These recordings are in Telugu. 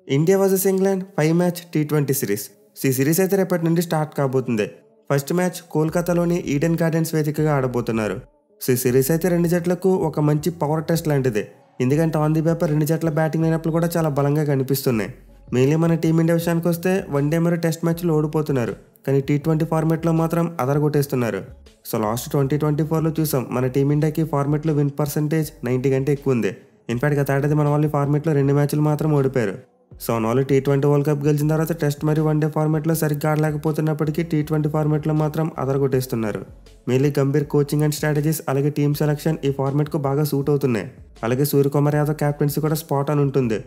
India versus England 5 match T20 series. ఈ సిరీస్ అయితే రేపటి నుండి స్టార్ట్ కాబోతుంది. ఫస్ట్ మ్యాచ్ కోల్కతాలోని ఈడెన్ గార్డెన్స్ వేదికగా ఆడబోతున్నారు. ఈ సిరీస్ అయితే రెండు జట్లకు ఒక మంచి పవర్ టెస్ట్ లాంటిది. ఎందుకంటే ఆన్ ది పేపర్ రెండు జట్ల బ్యాటింగ్ లైనప్లు కూడా చాలా బలంగా కనిపిస్తున్నాయి. మెయిన్లీ మన టీమిండియా విషయానికి వస్తే వన్డే మరియు టెస్ట్ మ్యాచ్లు ఓడిపోతున్నారు, కానీ టీ20 ఫార్మేట్లో మాత్రం అదరగొట్టేస్తున్నారు. సో లాస్ట్ 2024లో చూసాం మన టీమిండియాకి ఫార్మేట్లో విన్ పర్సెంటేజ్ 90 కంటే ఎక్కువ ఉంది. ఇన్ఫాక్ట్ గత ఏడాది మన వాళ్ళు ఫార్మేట్లో 2 మ్యాచ్లు మాత్రం ఓడిపోయారు. సో వాళ్ళు టీ20 వరల్డ్ కప్ గెలిచిన తర్వాత టెస్ట్ మరియు వన్డే ఫార్మేట్లో సరిగ్గా ఆడలేకపోతున్నప్పటికీ టీ20 ఫార్మేట్లో మాత్రం అదరగొట్టేస్తున్నారు. Mainly Gambhir coaching and strategies అలాగే టీమ్ సెలక్షన్ ఈ ఫార్మేట్కు బాగా సూట్ అవుతున్నాయి. అలాగే సూర్యకుమార్ యాదవ్ క్యాప్టెన్సీ కూడా స్పాట్ అని ఉంటుంది.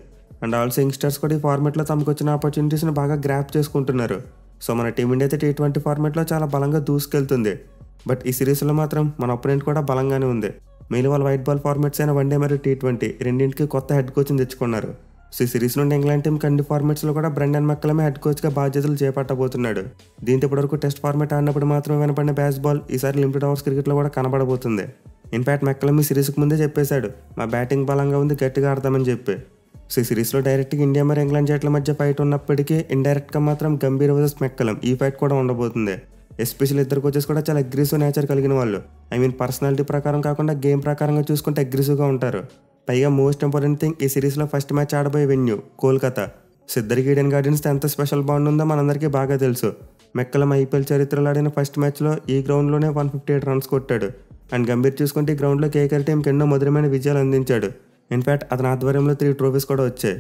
అండ్ ఆల్సో యంగ్స్టర్స్ కూడా ఈ ఫార్మేట్లో తమకు వచ్చిన ఆపర్చునిటీస్ని బాగా గ్రాప్ చేసుకుంటున్నారు. సో మన టీమిండియా అయితే టీ20 ఫార్మేట్లో చాలా బలంగా దూసుకెళ్తుంది. బట్ ఈ సిరీస్లో మాత్రం మన అపోనెంట్ కూడా బలంగానే ఉంది. మెయిన్ వాళ్ళు వైట్ బాల్ ఫార్మాట్స్ అయిన వన్డే మరియు టీ20 రెండింటికి కొత్త హెడ్ కోచ్ని తెచ్చుకున్నారు. సో ఈ సిరీస్ నుండి ఇంగ్లాండ్ టీంకి అన్ని ఫార్మాట్స్లో కూడా బ్రెండన్ మెక్కలమే హెడ్ కోచ్గా బాధ్యతలు చేపట్టబోతున్నాడు. దీంతో ఇప్పటివరకు టెస్ట్ ఫార్మాట్ ఆడినప్పుడు మాత్రమే వినపడిన బేస్బాల్ ఈసారి లిమిటెడ్ ఓవర్స్ క్రికెట్లో కూడా కనబడబోతుంది. ఇన్ఫాక్ట్ మెక్కలం ఈ సిరీస్కి ముందే చెప్పేశాడు, మా బ్యాటింగ్ బలంగా ఉంది, గట్టిగా ఆడతామని చెప్పి. సో ఈ సిరీస్లో డైరెక్ట్గా ఇండియా మరియు ఇంగ్లాండ్ జట్ల మధ్య ఫైట్ ఉన్నప్పటికీ ఇండైరెక్ట్గా మాత్రం గంభీర్ వర్సెస్ మెక్కలం ఈ ఫైట్ కూడా ఉండబోతుంది. ఎస్పెషల్లీ ఇద్దరు కోచెస్ కూడా చాలా అగ్రెసివ్ నేచర్ కలిగిన వాళ్ళు. పర్సనాలిటీ ప్రకారం కాకుండా గేమ్ ప్రకారంగా చూసుకుంటే అగ్రెసివ్గా ఉంటారు. పైగా మోస్ట్ ఇంపార్టెంట్ థింగ్ ఈ సిరీస్లో ఫస్ట్ మ్యాచ్ ఆడబోయే వెన్యూ కోల్కతా. సో ఇద్దరికి ఈడెన్ గార్డెన్స్తో ఎంత స్పెషల్ బాండ్ ఉందో మనందరికీ బాగా తెలుసు. మెక్కలం ఐపీఎల్ చరిత్రలో ఆడిన ఫస్ట్ మ్యాచ్లో ఈ గ్రౌండ్లోనే 158 రన్స్ కొట్టాడు. అండ్ గంభీర్ చూసుకుంటే ఈ గ్రౌండ్లో కేకేఆర్ టీంకి ఎన్నో మధురమైన విజయాలు అందించాడు. ఇన్ఫాక్ట్ అతని ఆధ్వర్యంలో 3 ట్రోఫీస్ కూడా వచ్చాయి.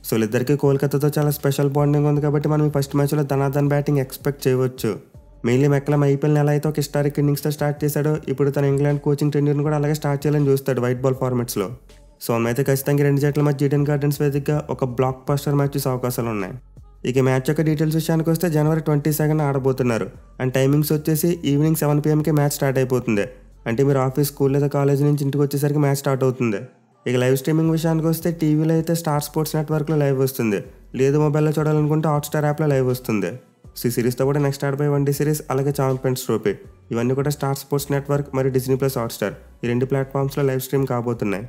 సో వీళ్ళిద్దరికీ కోల్కతాతో చాలా స్పెషల్ బాండింగ్ ఉంది కాబట్టి మనం ఈ ఫస్ట్ మ్యాచ్లో ధనాధన్ బ్యాటింగ్ ఎక్స్పెక్ట్ చేయవచ్చు. మెయిన్లీ మెక్కలం ఐపీఎల్ నెల అయితే ఒక హిస్టారిక్ ఇన్నింగ్స్తో స్టార్ట్ చేశాడు. ఇప్పుడు తన ఇంగ్లాండ్ కోచింగ్ టెన్యూర్ని కూడా అలాగే స్టార్ట్ చేయాలని చూస్తాడు వైట్ బాల్ ఫార్మాట్స్లో. సో అయితే ఖచ్చితంగా రెండు జట్ల మధ్య ఈడెన్ గార్డెన్స్ వేదికగా ఒక బ్లాక్ బస్టర్ మ్యాచ్ చూసే అవకాశాలు ఉన్నాయి. ఇక మ్యాచ్ యొక్క డీటెయిల్స్ విషయానికి వస్తే జనవరి 22 ఆడబోతున్నారు. అండ్ టైమింగ్స్ వచ్చేసి ఈవినింగ్ 7 PM మ్యాచ్ స్టార్ట్ అయిపోతుంది. అంటే మీరు ఆఫీస్, స్కూల్ లేదా కాలేజ్ నుంచి ఇంటికి వచ్చేసరికి మ్యాచ్ స్టార్ట్ అవుతుంది. ఇక లైవ్ స్ట్రీమింగ్ విషయానికి వస్తే టీవీలో అయితే స్టార్ స్పోర్ట్స్ నెట్వర్క్లో లైవ్ వస్తుంది, లేదు మొబైల్లో చూడాలనుకుంటే హాట్స్టార్ యాప్లో లైవ్ వస్తుంది. సో ఈ సిరీస్తో కూడా నెక్స్ట్ ఆడబోయే వన్డే సిరీస్ అలాగే ఛాంపియన్స్ ట్రోఫీ ఇవన్నీ కూడా స్టార్ స్పోర్ట్స్ నెట్వర్క్ మరియు డిజ్నీ ప్లస్ హాట్స్టార్ ఈ 2 ప్లాట్ఫామ్స్లో లైవ్ స్ట్రీమ్ కాబోతున్నాయి.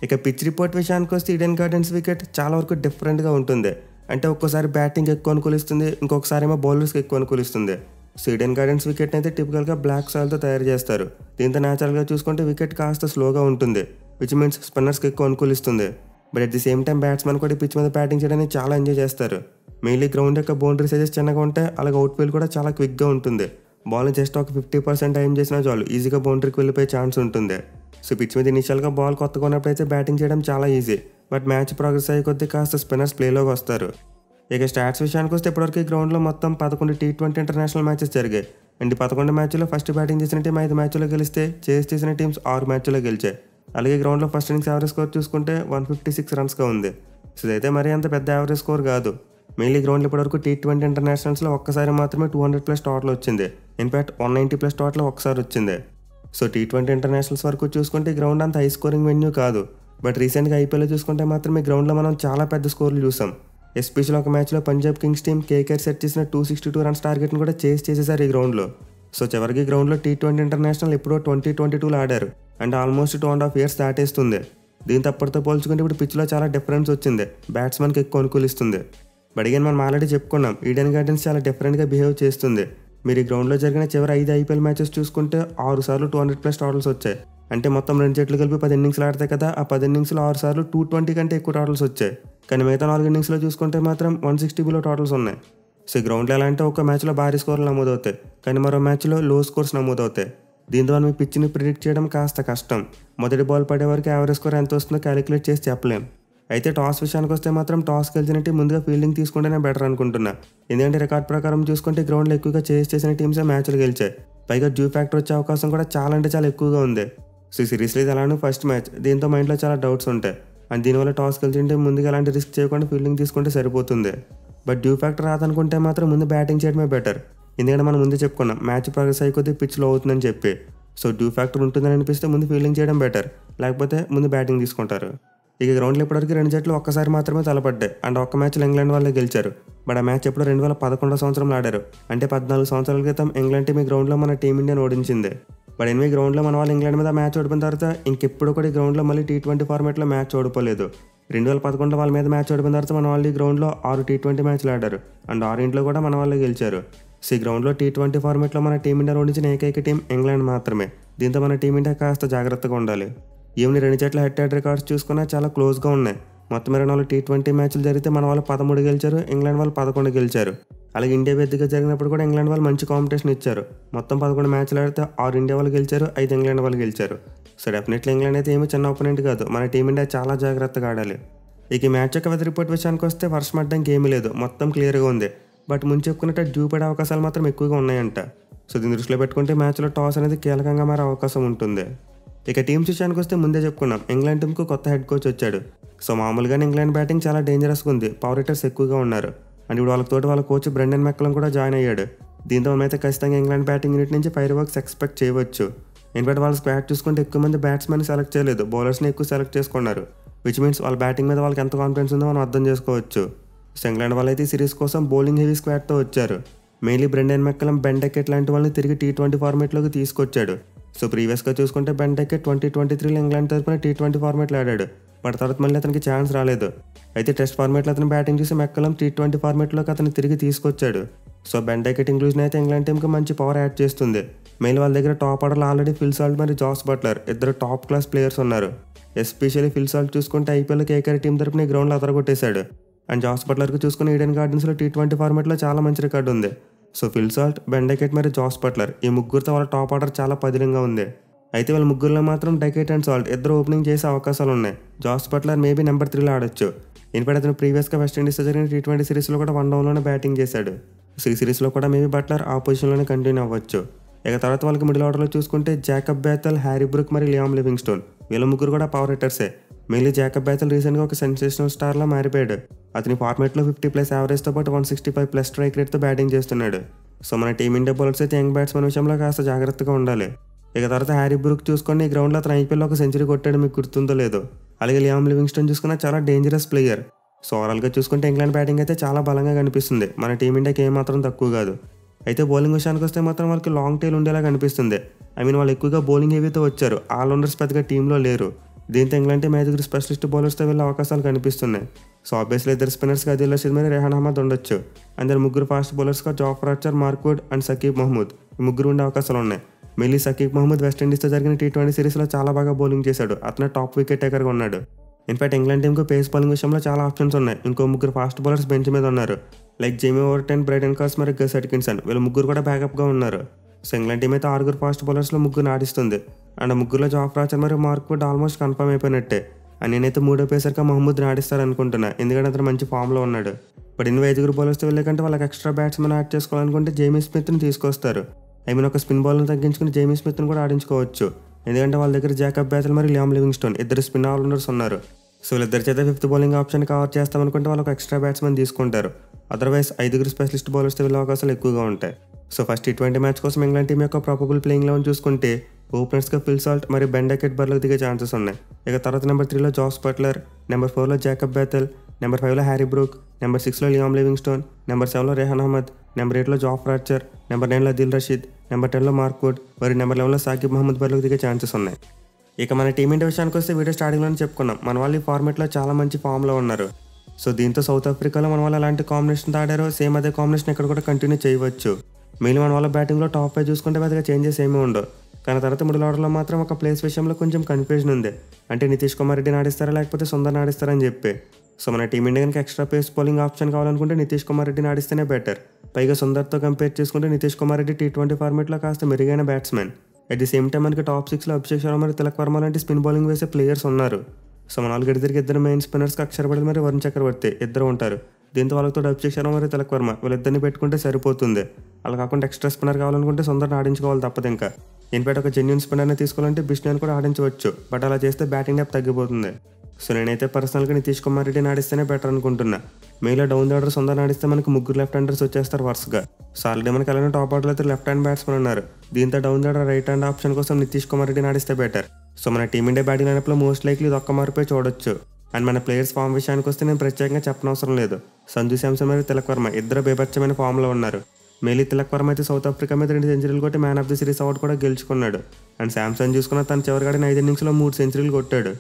ఇక పిచ్ రిపోర్ట్ విషయానికి వస్తే ఈడెన్ గార్డెన్స్ వికెట్ చాలా వరకు డిఫరెంట్గా ఉంటుంది. అంటే ఒక్కోసారి బ్యాటింగ్ ఎక్కువ అనుకూలిస్తుంది, ఇంకొకసారి ఏమో బౌలర్స్కి ఎక్కువ అనుకూలిస్తుంది. సో ఈడెన్ గార్డెన్స్ వికెట్ అయితే టిపికల్గా బ్లాక్ సాయిల్తో తయారు చేస్తారు. దీంతో న్యాచురల్గా చూసుకుంటే వికెట్ కాస్త స్లోగా ఉంటుంది, విచ్ మీన్స్ స్పిన్నర్స్కి ఎక్కువ అనుకూలిస్తుంది. But at the same time batsmen కూడా పిచ్ మీద బ్యాటింగ్ చేయడానికి చాలా ఎంజాయ్ చేస్తారు. మెయిన్లీ గ్రౌండ్ యొక్క బౌండరీ సైజెస్ చిన్నగా ఉంటాయి, అలాగే అవుట్ ఫీల్డ్ కూడా చాలా క్విక్గా ఉంటుంది. బాల్ని జస్ట్ ఒక 50% టైం చేసినా చాలు ఈజీగా బౌండరీకి వెళ్ళిపోయే ఛాన్స్ ఉంటుంది. సో పిచ్ మీద ఇనిషియల్గా బాల్ కొత్తగా ఉన్నప్పుడైతే బ్యాటింగ్ చేయడం చాలా ఈజీ, బట్ మ్యాచ్ ప్రోగ్రెస్ అయ్యే కొద్దీ కాస్త స్పిన్నర్స్ ప్లేలోకి వస్తారు. ఇక స్టాట్స్ విషయానికి వస్తే ఇప్పటివరకు ఈ గ్రౌండ్లో మొత్తం 11 టీ20 ఇంటర్నేషనల్ మ్యాచెస్ జరిగాయి. అండ్ 11 మ్యాచ్లో ఫస్ట్ బ్యాటింగ్ చేసిన టీం 5 మ్యాచ్లో గెలిస్తే చేస్ చేసిన టీమ్స్ 6 మ్యాచ్లో గెలిచాయి. అలాగే గ్రౌండ్లో ఫస్ట్ ఇన్నింగ్స్ యావరేజ్ స్కోర్ చూసుకుంటే 156 రన్స్గా ఉంది. సో ఇదైతే మరీ అంత పెద్ద యావరేజ్ స్కోర్ కాదు. మెయిన్లీ గ్రౌండ్లో ఇప్పటివరకు టీ20 ఇంటర్నేషనల్స్లో ఒక్కసారి మాత్రమే 200+ టోటల్ వచ్చింది. ఇన్ఫాక్ట్ 190+ టోటల్ ఒకసారి వచ్చింది. సో టీ20 ఇంటర్నేషనల్స్ వరకు చూసుకుంటే ఈ గ్రౌండ్ అంత హై స్కోరింగ్ వెన్యూ కాదు. బట్ రీసెంట్గా ఐపీఎల్లో చూసుకుంటే మాత్రం ఈ గ్రౌండ్లో మనం చాలా పెద్ద స్కోర్లు చూసాం. ఎస్పెషల్ ఒక మ్యాచ్లో Punjab Kings team KKR set చేసిన 262 రన్స్ టార్గెట్ని కూడా చేసేసారు ఈ గ్రౌండ్లో. సో చివరికి గ్రౌండ్లో టీ20 ఇంటర్నేషనల్ ఎప్పుడో 2022లో ఆడారు. And almost 2.5 years దాటేస్తుంది. దీంతో అప్పటితో పోల్చుకుంటే ఇప్పుడు పిచ్లో చాలా డిఫరెన్స్ వచ్చింది, బ్యాట్స్మెన్కి ఎక్కువ అనుకూలిస్తుంది. బట్ అగైన్ మనం ఆల్రెడీ చెప్పుకున్నాం ఈడెన్ గార్డెన్స్ చాలా డిఫరెంట్గా బిహేవ్ చేస్తుంది. మీరు ఈ గ్రౌండ్లో జరిగిన చివరి 5 ఐపీఎల్ మ్యాచెస్ చూసుకుంటే 6 సార్లు 200+ టోటల్స్ వచ్చాయి. అంటే మొత్తం 2 జట్లు కలిపి 10 ఇన్నింగ్స్లు ఆడతాయి కదా, ఆ 10 ఇన్నింగ్స్లో 6 సార్లు 220 కంటే ఎక్కువ టోటల్స్ వచ్చాయి. కానీ మిగతా 4 ఇన్నింగ్స్లో చూసుకుంటే మాత్రం 160 బిలో టోటల్స్ ఉన్నాయి. సో ఈ గ్రౌండ్లో ఎలా అంటే ఒక మ్యాచ్లో భారీ స్కోర్లు నమోదవుతాయి, కానీ మరో మ్యాచ్లో లో స్కోర్స్ నమోదవుతాయి. దీంతో మనం ఈ పిచ్ని ప్రిడిక్ట్ చేయడం కాస్త కష్టం. మొదటి బాల్ పడే వరకు యావరేజ్ స్కోర్ ఎంత వస్తుందో క్యాలిక్యులేట్ చేసి చెప్పలేం. అయితే టాస్ విషయానికి వస్తే మాత్రం టాస్ గెలిచిన టీం ముందుగా ఫీల్డింగ్ తీసుకుంటేనే బెటర్ అనుకుంటున్నా. ఎందుకంటే రికార్డ్ ప్రకారం చూసుకుంటే గ్రౌండ్లో ఎక్కువగా చేసిన టీమ్సే మ్యాచ్లు గెలిచాయి. పైగా డ్యూ ఫ్యాక్టర్ వచ్చే అవకాశం కూడా చాలా అంటే చాలా ఎక్కువగా ఉంది. సో ఈ సిరీస్లో ఇది అలానే ఫస్ట్ మ్యాచ్, దీంతో మైండ్లో చాలా డౌట్స్ ఉంటాయి. అండ్ దీనివల్ల టాస్ గెలిచిన టీం ముందుగా ఎలాంటి రిస్క్ చేయకుండా ఫీల్డింగ్ తీసుకుంటే సరిపోతుంది. బట్ డ్యూ ఫ్యాక్టర్ రాదనుకుంటే మాత్రం ముందు బ్యాటింగ్ చేయడమే బెటర్. ఎందుకంటే మనం ముందు చెప్పుకున్నాం మ్యాచ్ ప్రోగ్రెస్ అయిపోతే పిచ్ లో అవుతుందని చెప్పి. సో డ్యూ ఫ్యాక్టర్ ఉంటుందని అనిపిస్తే ముందు ఫీల్డింగ్ చేయడం బెటర్, లేకపోతే ముందు బ్యాటింగ్ తీసుకుంటారు. ఇక గ్రౌండ్లో ఇప్పటివరకు 2 జట్లు ఒక్కసారి మాత్రమే తలపడ్డాయి. అండ్ ఒక్క మ్యాచ్లో ఇంగ్లాండ్ వాళ్ళే గెలిచారు. బట్ ఆ మ్యాచ్ ఎప్పుడు 2011 సంవత్సరంలో ఆడారు. అంటే 14 సంవత్సరాల క్రితం ఇంగ్లాండ్ టీం ఈ గ్రౌండ్లో మన టీమిండియాను ఓడించింది. బట్ ఎనిమిది గ్రౌండ్లో మన వాళ్ళు ఇంగ్లాండ్ మీద మ్యాచ్ ఓడిపోయిన తర్వాత ఇంకెప్పుడు కూడా ఈ గ్రౌండ్లో మళ్ళీ టీ20 ఫార్మాట్లో మ్యాచ్ ఓడిపోలేదు. 2011లో వాళ్ళ మీద మ్యాచ్ ఓడిపోయిన తర్వాత మన వాళ్ళు ఈ గ్రౌండ్లో 6 T20 మ్యాచ్లు ఆడారు అండ్ 6 కూడా మన వాళ్ళే గెలిచారు. సో ఈ గ్రౌండ్లో T20 ఫార్మేట్లో మన టీమిండియా ఓడించిన ఏకైక టీం ఇంగ్లాండ్ మాత్రమే. దీంతో మన టీమిండియా కాస్త జాగ్రత్తగా ఉండాలి. ఈవెన్ 2 జట్ల హెడ్ టు హెడ్ రికార్డ్స్ చూసుకున్నా చాలా క్లోజ్గా ఉన్నాయి. మొత్తం 24 T20 మ్యాచ్లు జరిగితే మన వాళ్ళు 13 గెలిచారు, ఇంగ్లాండ్ వాళ్ళు 11 గెలిచారు. అలాగే ఇండియా వేదికగా జరిగినప్పుడు కూడా ఇంగ్లాండ్ వాళ్ళు మంచి కాంపిటీషన్ ఇచ్చారు. మొత్తం 11 మ్యాచ్లు ఆడితే 6 ఇండియా వాళ్ళు గెలిచారు, 5 ఇంగ్లాండ్ వాళ్ళు గెలిచారు. సో డెఫినెట్లీ ఇంగ్లాండ్ అయితే ఏమీ చిన్న ఒపోనెంట్ కాదు. మన టీమిండియా చాలా జాగ్రత్తగా ఆడాలి. ఇక ఈ మ్యాచ్ యొక్క వెదర్ రిపోర్ట్ విషయానికి వస్తే వర్షం పడడానికి ఏమీ లేదు, మొత్తం క్లియర్గా ఉంది. బట్ ముందు చెప్పుకున్నట్టు డ్యూ పడే అవకాశాలు మాత్రం ఎక్కువగా ఉన్నాయంట. సో దీన్ని దృష్టిలో పెట్టుకుంటే మ్యాచ్లో టాస్ అనేది కీలకంగా మారే అవకాశం ఉంటుంది. ఇక టీమ్స్ విషయానికి వస్తే ముందే చెప్పుకున్నాం, ఇంగ్లాండ్ టీంకు కొత్త హెడ్ కోచ్ వచ్చాడు. సో మామూలుగానే ఇంగ్లాండ్ బ్యాటింగ్ చాలా డేంజరస్గా ఉంది, పవర్ హిట్టర్స్ ఎక్కువగా ఉన్నారు. అండ్ ఇప్పుడు వాళ్ళతో వాళ్ళ కోచ్ బ్రెండన్ మెక్కలం కూడా జాయిన్ అయ్యాడు. దీంతో మనమైతే ఖచ్చితంగా ఇంగ్లాండ్ బ్యాటింగ్ యూనిట్ నుంచి ఫైర్ వర్క్స్ ఎక్స్పెక్ట్ చేయవచ్చు. ఇన్ఫాక్ట్ వాళ్ళ స్క్వాడ్ చూసుకుంటే ఎక్కువ మంది బ్యాట్స్మెన్ సెలెక్ట్ చేయలేదు, బౌలర్స్ని ఎక్కువ సెలెక్ట్ చేసుకున్నారు. విచ్ మీన్స్ వాళ్ళ బ్యాటింగ్ మీద వాళ్ళకి ఎంత కాన్ఫిడెన్స్ ఉందో మనం అర్థం చేసుకోవచ్చు. సో ఇంగ్లాండ్ వాళ్ళు అయితే ఈ సిరీస్ కోసం బౌలింగ్ హెవీ స్క్వాడ్తో వచ్చారు. Mainly Brendon McCullum, Ben decade లాంటి వాళ్ళని తిరిగి T20 ఫార్మేట్లోకి తీసుకొచ్చాడు. సో ప్రీవియస్గా చూసుకుంటే బెన్ డెకెట్ 2023లో ఇంగ్లాండ్ తరపున T20 ఫార్మేట్లో ఆడాడు. బట్ తర్వాత మళ్ళీ అతనికి ఛాన్స్ రాలేదు. అయితే టెస్ట్ ఫార్మేట్లో అతను బ్యాటింగ్ చూసి మెక్కలం T20 ఫార్మేట్లోకి అతను తిరిగి తీసుకొచ్చాడు. సో బెన్ డెకెట్ ఇంక్లూజన్ అయితే ఇంగ్లాండ్ టీంకి మంచి పవర్ యాడ్ చేస్తుంది. మెయిన్ వాళ్ళ దగ్గర టాప్ ఆర్డర్లో ఆల్రెడీ ఫిల్ సాల్ట్ మరియు జాస్ బట్లర్ ఇద్దరు టాప్ క్లాస్ ప్లేయర్స్ ఉన్నారు. ఎస్పెషల్లీ ఫిల్ సాల్ట్ చూసుకుంటే ఐపీఎల్ కేకేఆర్ టీం తరపున ఈ గ్రౌండ్లో అదరగొట్టేశాడు. అండ్ జాస్ బట్లర్కి చూసుకుని ఈడెన్ గార్డెన్స్లో T20 ఫార్మేట్లో చాలా మంచి రికార్డు ఉంది. So Phil Salt, Ben decade మరియు జాస్ బట్లర్ ఈ ముగ్గురితో వాళ్ళ టాప్ ఆర్డర్ చాలా పదిలంగా ఉంది. అయితే వాళ్ళ ముగ్గురులో మాత్రం డెకెట్ అండ్ సాల్ట్ ఇద్దరు ఓపెనింగ్ చేసే అవకాశాలు ఉన్నాయి. జాస్ బట్లర్ మేబీ నెంబర్ 3లో ఆడొచ్చు. ఇన్ఫాక్ట్ అతను ప్రీవియస్గా వెస్టిండీస్తో జరిగిన T20 సిరీస్లో కూడా 1 డౌన్లోనే బ్యాటింగ్ చేశాడు. సో ఈ సిరీస్లో కూడా మేబీ బట్లర్ ఆ పొజిషన్లోనే కంటిన్యూ అవ్వచ్చు. ఇక తర్వాత వాళ్ళకి మిడిల్ ఆర్డర్లో చూసుకుంటే జాకబ్ బేథెల్, హ్యారీ బ్రూక్ మరియు లియామ్ లివింగ్స్టోన్ వీళ్ళ ముగ్గురు కూడా పవర్ హిట్టర్సే. మెయిన్లీ జాకబ్ బేథెల్ రీసెంట్గా ఒక సెన్సేషనల్ స్టార్లా మారిపోయాడు. అతని ఫార్మేట్లో 50+ యావరేజ్తో పాటు 165+ స్ట్రైక్ రేట్తో బ్యాటింగ్ చేస్తున్నాడు. సో మన టీమిండియా బౌలర్స్ అయితే యంగ్ బ్యాట్స్మెన్ విషయంలో కాస్త జాగ్రత్తగా ఉండాలి. ఇక తర్వాత హ్యారీ బ్రూక్ చూసుకొని ఈ గ్రౌండ్లో అతను ఐపీఎల్లో ఒక సెంచరీ కొట్టాడు, మీకు గుర్తుందో లేదో. అలాగే లియామ్ లివింగ్స్టోన్ చూసుకున్న చాలా డేంజరస్ ప్లేయర్. సో ఓవరాల్గా చూసుకుంటే ఇంగ్లాండ్ బ్యాటింగ్ అయితే చాలా బలంగా కనిపిస్తుంది, మన టీమిండియాకి ఏమాత్రం తక్కువ కాదు. అయితే బౌలింగ్ విషయానికి వస్తే మాత్రం వాళ్ళకి లాంగ్ టైల్ ఉండేలా కనిపిస్తుంది. వాళ్ళు ఎక్కువగా బౌలింగ్ హెవీతో వచ్చారు, ఆల్రౌండర్స్ పెద్దగా టీంలో లేరు. దీంతో ఇంగ్లాండ్ టీం 5 స్పెషలిస్ట్ బౌలర్స్తో వెళ్ళే అవకాశాలు కనిపిస్తున్నాయి. సో ఆబ్వియస్లీ ఇద్దరు స్పిన్నర్స్గా ఆదిల్ రషీద్ మరియు రెహాన్ అహ్మద్ ఉండొచ్చు. అందరు ముగ్గురు ఫాస్ట్ బౌలర్స్గా Jofra Archer, Mark Wood and Saqib Mahmood ఈ ముగ్గురు ఉండే అవకాశాలు ఉన్నాయి. మెయిన్లీ సకీబ్ మహమ్మద్ వెస్టిండీస్తో జరిగిన T20 సిరీస్లో చాలా బాగా బౌలింగ్ చేశాడు, అతను టాప్ వికెట్ టేకర్గా ఉన్నాడు. ఇన్ఫాక్ట్ ఇంగ్లాండ్ టీంకు పేస్ బౌలింగ్ విషయంలో చాలా ఆప్షన్స్ ఉన్నాయి. ఇంకో ముగ్గురు ఫాస్ట్ బౌలర్స్ బెంచ్ మీద ఉన్నారు, like Jamie Overton, Brydon cos మరియు గస్ అట్కిన్సన్ వీళ్ళు ముగ్గురు కూడా బ్యాకప్గా ఉన్నారు. సో ఇంగ్లాండ్ టీం అయితే 6 ఫాస్ట్ బౌలర్స్లో 3 ఆడిస్తుంది. అండ్ ముగ్గురులో జాఫర్ ఆర్చర్ మరియు మార్క్వుడ్ ఆల్మోస్ట్ కన్ఫర్మ్ అయిపోయినట్టే. అండ్ నేనైతే 3వ పేసర్గా మహమ్మద్ని ఆడిస్తారనుకుంటున్నా, ఎందుకంటే అతను మంచి ఫామ్లో ఉన్నాడు. బట్ 5 బౌలర్స్తో వెళ్ళే కంటే వాళ్ళకి ఎక్స్ట్రా బ్యాట్స్మెన్ యాడ్ చేసుకోవాలనుకుంటే జేమీ స్మిత్ని తీసుకొస్తారు. ఒక స్పిన్ బౌలర్ని తగ్గించుకుని జేమీ స్మిత్ని కూడా ఆడించుకోవచ్చు, ఎందుకంటే వాళ్ళ దగ్గర జాకబ్ బేథెల్ మరియు లియామ్ లివింగ్స్టోన్ ఇద్దరు స్పిన్ ఆల్రౌండర్స్ ఉన్నారు. సో వీళ్ళిద్దరి చేత 5th బౌలింగ్ ఆప్షన్ కవర్ చేస్తామనుకుంటే వాళ్ళకి ఎక్స్ట్రా బ్యాట్స్మెన్ తీసుకుంటారు. అదర్వైజ్ 5 స్పెషలిస్ట్ బౌలర్స్తో వెళ్ళే అవకాశాలు ఎక్కువగా ఉంటాయి. సో ఫస్ట్ T20 మ్యాచ్ కోసం ఇంగ్లాండ్ టీం యొక్క ప్రాబబుల్ ప్లేయింగ్ 11 చూసుకుంటే ఓపెనర్స్గా ఫిల్ సాల్ట్ మరియు బెన్ డెకెట్ బరిలోకి దిగే ఛాన్సెస్ ఉన్నాయి. ఇక తర్వాత నెంబర్ 3లో జాస్ బట్లర్, నెంబర్ 4లో జాకబ్ బేథెల్, నెంబర్ 5లో హ్యారీ బ్రూక్, నెంబర్ 6లో లియామ్ లివింగ్స్టోన్, నెంబర్ 7లో రెహాన్ అహ్మద్, నెంబర్ 8లో జాఫర్ ఆర్చర్, నెంబర్ 9లో ఆదిల్ రషీద్, నెంబర్ 10లో మార్క్వుడ్ మరియు నెంబర్ 11లో సకీబ్ మహమ్మద్ బరిలోకి దిగే ఛాన్సెస్ ఉన్నాయి. ఇక మన టీమిండియా విషయానికి వస్తే వీడియో స్టార్టింగ్లోనే చెప్పుకున్నాం, మన వాళ్ళు ఈ ఫార్మేట్లో చాలా మంచి ఫామ్లో ఉన్నారు. సో దీంతో సౌత్ ఆఫ్రికాలో మన వాళ్ళు ఎలాంటి కాంబినేషన్ ఆడారో సేమ్ అదే కాంబినేషన్ ఇక్కడ కూడా కంటిన్యూ చేయవచ్చు. మెయిన్ మన వాళ్ళ బ్యాటింగ్లో టాప్ 5 చూసుకుంటే పెద్దగా చేంజెస్ ఏమీ ఉండవు. కానీ తర్వాత మిడిల్ ఆర్డర్లో మాత్రం ఒక ప్లేస్ విషయంలో కొంచెం కన్ఫ్యూజన్ ఉంది, అంటే నితీష్ కుమార్ రెడ్డిని ఆడిస్తారా లేకపోతే సుందర్ని ఆడిస్తారని చెప్పి. సో మన టీమిండియాకి ఎక్స్ట్రా పేస్ బౌలింగ్ ఆప్షన్ కావాలనుకుంటే నితీష్ కుమార్ రెడ్డిని ఆడిస్తేనే బెటర్. పైగా సుందర్తో కంపేర్ చేసుకుంటే నితీష్ కుమార్ రెడ్డి T20 ఫార్మేట్లో కాస్త మెరుగైన batsmen. At the same time మనకి టాప్ 6లో అభిషేక్ శర్మ మరియు తిలక్ వర్మ లాంటి స్పిన్ బౌలింగ్ వేసే ప్లేయర్స్ ఉన్నారు. సో మన వాళ్ళకి ఇద్దరు మెయిన్ స్పిన్నర్స్కి అక్షర్ పటేల్ మరియు వరుణ్ చక్రవర్తి ఇద్దరు ఉంటారు. దీంతో వాళ్ళతో అభిషేక్ శర్మ మరియు తిలక్ వర్మ వీళ్ళిద్దరిని పెట్టుకుంటే సరిపోతుంది. అలా కాకుండా ఎక్స్ట్రా స్పిన్నర్ కావాలనుకుంటే సుందర్ని ఆడించుకోవాలి తప్పదు. ఇంకా ఇన్ఫాక్ట్ ఒక జెన్యూన్ స్పిన్నర్ని తీసుకోవాలంటే బిష్నాని కూడా ఆడించవచ్చు, బట్ అలా చేస్తే బ్యాటింగ్ డెప్త్ తగ్గిపోతుంది. సో నేనైతే పర్సనల్గా నితీష్ కుమార్ రెడ్డిని ఆడిస్తేనే బెటర్ అనుకుంటున్నా. మెయిన్లో డౌన్ ఆర్డర్ సుందర్ని ఆడిస్తే మనకి 3 లెఫ్ట్ హ్యాండర్స్ వచ్చేస్తారు వరుసగా. సో ఆల్రెడీ మనకి అలానే టాప్ ఆర్డర్లో అయితే లెఫ్ట్ హ్యాండ్ బ్యాట్స్మెన్ ఉన్నారు. దీంతో down order right hand option కోసం నితీష్ కుమార్ రెడ్డిని ఆడిస్తే బెటర్. సో మన టీమిండియా బ్యాటింగ్ లైనప్లో మోస్ట్ లైక్లీ ఇది ఒక్క మార్పే చూడొచ్చు. అండ్ మన ప్లేయర్స్ ఫామ్ విషయానికి వస్తే నేను ప్రత్యేకంగా చెప్పనవసరం లేదు, సంజు శాంసన్ మరియు తిలక్ వర్మ ఇద్దరు బేభత్సమైన ఫామ్లో ఉన్నారు. మెయిన్లీ తిలక్ వర్మ అయితే సౌత్ ఆఫ్రికా మీద 2 సెంచరీలు కొట్టి man of the series award కూడా గెలుచుకున్నాడు. అండ్ శాంసన్ చూసుకున్న తన చివరిగాడిన 5 ఇన్నింగ్స్లో 3 సెంచరీలు కొట్టాడు.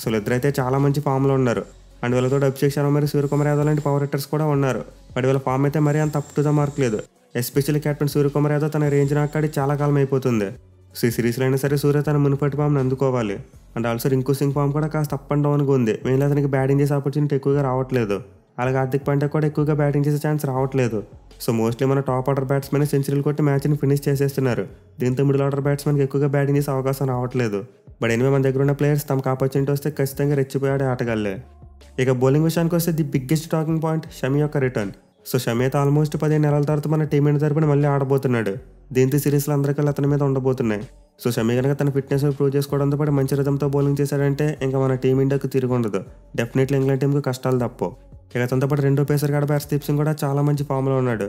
సో ఇద్దరైతే చాలా మంచి ఫామ్లో ఉన్నారు. అండ్ వీళ్ళతో అభిషేక్ శర్మ మరియు సూర్యకుమార్ యాదవ్ లాంటి పవర్ హిట్టర్స్ కూడా ఉన్నారు. బట్ వీళ్ళ ఫామ్ అయితే మరీ అంత అప్ టు ద మార్క్ లేదు. ఎస్పెషల్లీ కెప్టెన్ సూర్యకుమార్ యాదవ్ తన రేంజ్ నాకాడి చాలా కాలం అయిపోతుంది. సో ఈ సిరీస్లో అయినా సరే సూర్య తన మునుపటి ఫామ్ని అందుకోవాలి. And also Rinku Singh form కూడా కాస్త అప్ అండ్ డౌన్గా ఉంది. మెయిన్లీ అతనికి బ్యాటింగ్ చేసే ఆపర్చునిటీ ఎక్కువగా రావట్లేదు. అలాగే హార్దిక్ పాండ్యా కూడా ఎక్కువగా బ్యాటింగ్ చేసే ఛాన్స్ రావట్లేదు. సో మోస్ట్లీ మన టాప్ ఆర్డర్ బ్యాట్స్మెన్ సెంచరీలు కొట్టి మ్యాచ్ని ఫినిష్ చేసేస్తున్నారు. దీంతో మిడిల్ ఆర్డర్ బ్యాట్స్మెన్కి ఎక్కువగా బ్యాటింగ్ చేసే అవకాశం రావట్లేదు. బట్ ఎనివే మన దగ్గర ఉన్న ప్లేయర్స్ తమకు ఆపర్చునిటీ వస్తే ఖచ్చితంగా రెచ్చిపోయాడే ఆటగాళ్ళే. ఇక బౌలింగ్ విషయానికి వస్తే the biggest talking point Shami యొక్క రిటర్న్. సో షమి అయితే ఆల్మోస్ట్ 15 నెలల తర్వాత మన టీమిండియా తరపున మళ్ళీ ఆడబోతున్నాడు. దీంతో సిరీస్లో అందరికీ అతని మీద ఉండబోతున్నాయి. సో షమి కనుక తన ఫిట్నెస్ ప్రూవ్ చేసుకోవడంతో పాటు మంచి రిథంతో బౌలింగ్ చేశాడంటే ఇంకా మన టీమిండియాకు తిరిగి ఉండదు. డెఫినెట్లీ ఇంగ్లాండ్ టీంకు కష్టాలు తప్పవు. ఇక అతనితో పాటు రెండో పేసర్ కాడ హర్షదీప్ సింగ్ కూడా చాలా మంచి ఫామ్లో ఉన్నాడు.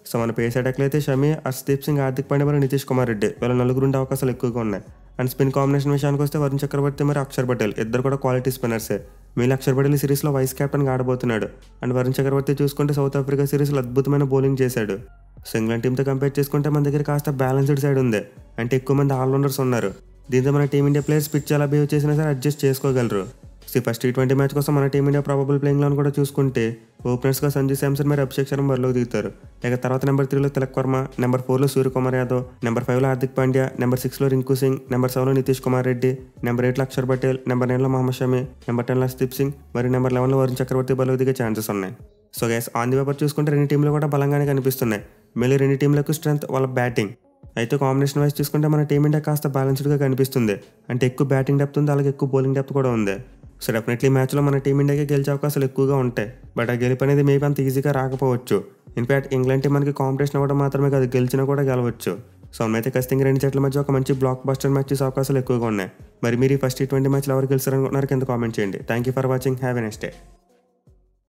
సో మన పేస్ అటాక్లో అయితే షమి, హర్షదీప్ సింగ్, హార్దిక్ పాండ్యా మరియు నితీష్ కుమార్ రెడ్డి వీళ్ళ నలుగురు ఉండే అవకాశాలు ఎక్కువగా ఉన్నాయి. అండ్ స్పిన్ కాంబినేషన్ విషయానికి వస్తే వరుణ్ చక్రవర్తి మరియు అక్షర్ పటేల్ ఇద్దరు కూడా క్వాలిటీ స్పిన్నర్సే. మీలో అక్షర్ పటేల్ సిరీస్లో వైస్ కెప్టెన్గా ఆడబోతున్నాడు. అండ్ వరుణ్ చక్రవర్తి చూసుకుంటే సౌత్ ఆఫ్రికా సిరీస్లో అద్భుతమైన బౌలింగ్ చేశాడు. సో ఇంగ్లాండ్ టీంతో కంపేర్ చేసుకుంటే మన దగ్గర కాస్త బ్యాలెన్స్డ్ సైడ్ ఉంది. అంటే ఎక్కువ మంది ఆల్రౌండర్స్ ఉన్నారు. దీంతో మన టీమిండియా ప్లేయర్స్ పిచ్ ఎలా బిహేవ్ చేసినా సరే అడ్జస్ట్ చేసుకోగలరు. సో ఫస్ట్ T20 మ్యాచ్ కోసం మన టీమిండియా ప్రాబబుల్ ప్లేయింగ్ లో కూడా చూసుకుంటే ఓపెనర్స్గా సంజు శాంసన్ మరియు అభిషేక్ శర్మ బరిలోకి దిగుతారు. ఇక తర్వాత నెంబర్ 3లో తిలక్ వర్మ, నెంబర్ 4లో సూర్యకుమార్ యాదవ్, నెంబర్ 5లో హార్దిక్ పాండ్యా, నెంబర్ 6లో రింకు సింగ్, నెంబర్ 7లో నితీష్ కుమార్ రెడ్డి, నెంబర్ 8లో అక్షర్ పటేల్, నెంబర్ 9లో మహమ్మద్ షమి, నెంబర్ 10లో హర్షదీప్ సింగ్ మరియు నెంబర్ 11లో వరుణ్ చక్రవర్తి బరిలోకి దిగే ఛాన్సెస్ ఉన్నాయి. So guys on the paper చూసుకుంటే రెండు టీంలు కూడా బలంగానే కనిపిస్తున్నాయి. మళ్ళీ రెండు టీంలకు స్ట్రెంత్ వాళ్ళ బ్యాటింగ్. అయితే కాంబినేషన్ వైజ్ చూసుకుంటే మన టీమిండియా కాస్త బ్యాలెన్స్డ్గా కనిపిస్తుంది. అంటే ఎక్కువ బ్యాటింగ్ డెప్త్ ఉంది, అలాగే ఎక్కువ బౌలింగ్ డెప్త్ కూడా ఉంది. సో డెఫినెట్లీ మ్యాచ్లో మన టీమిండియాకి గెలిచే అవకాశాలు ఎక్కువగా ఉంటాయి. బట్ ఆ గెలుపు అనేది మేబీ అంత ఈజీగా రాకపోవచ్చు. ఇన్ఫ్యాక్ట్ ఇంగ్లాండ్ టీం మనకి కాంపిటీషన్ అవ్వడం మాత్రమే కాదు, గెలిచినా కూడా గెలవచ్చు. సో అయితే ఖచ్చితంగా రెండు జట్ల మధ్య ఒక మంచి బ్లాక్ బస్టర్ మ్యాచ్ చూసే అవకాశాలు ఎక్కువగా ఉన్నాయి. మరి మీరు ఈ ఫస్ట్ T20 మ్యాచ్లో ఎవరు గెలుస్తారనుకుంటున్నారు కింద కామెంట్ చేయండి. Thank you for watching. Have a nice day.